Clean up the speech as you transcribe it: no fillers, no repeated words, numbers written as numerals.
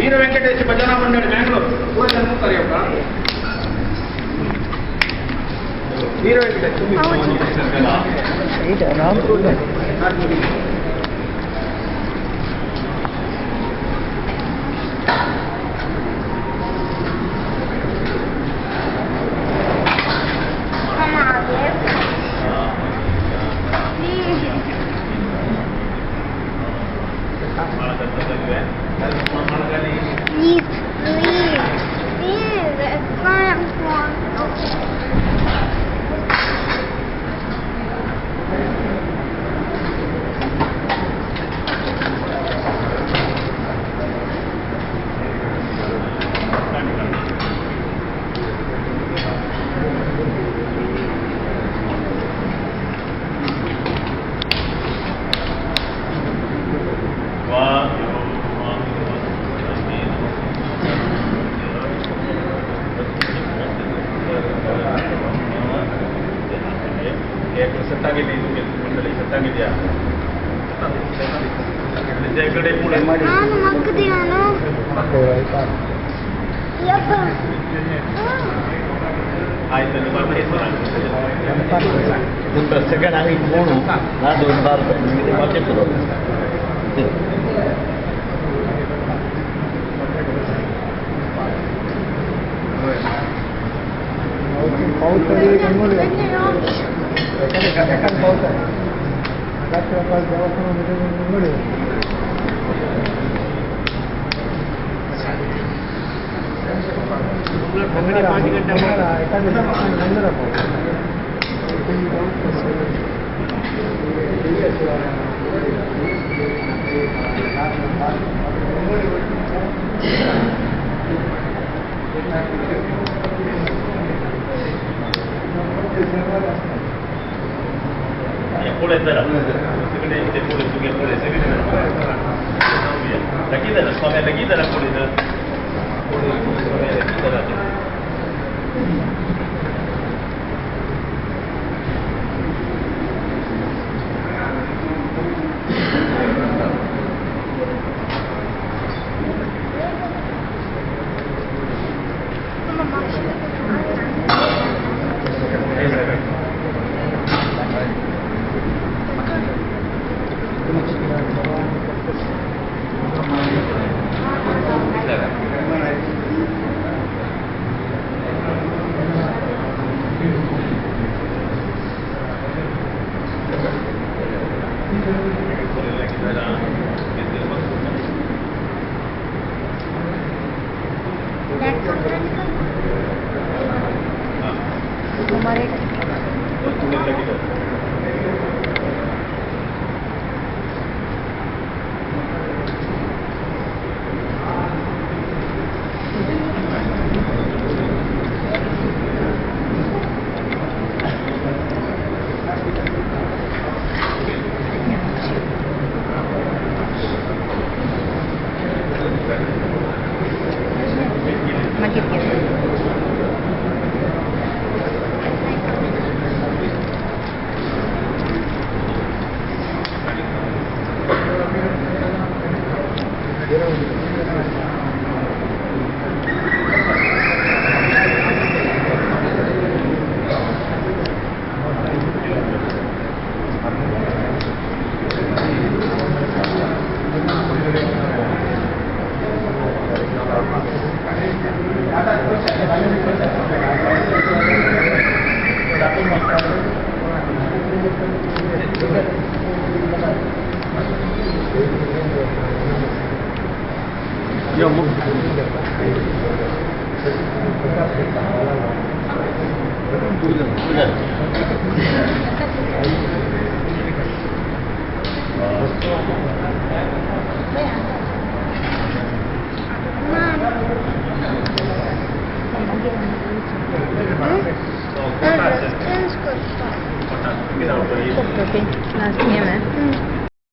ವೀರ ವೆಂಕಟೇಶ ಭಜನಾ ಮಂಡಳಿ ಮ್ಯಾಂಗ್ಳೂರು ಪೂರ ಜನ ಕರೆಯಪ್ಪ ವೀರ Venkatesha sekarang ini mono, lah dua bar ini macam tu. Paus tadi kan boleh. Kan paus. Kalau pas jawab sama boleh. Pengen party kan dah. Kan dah apa? Boleh tak? Sekarang kita boleh juga boleh. Sekarang lagi dah, sampai lagi dah boleh dah. Boleh sampai lagi dah. Las nieve.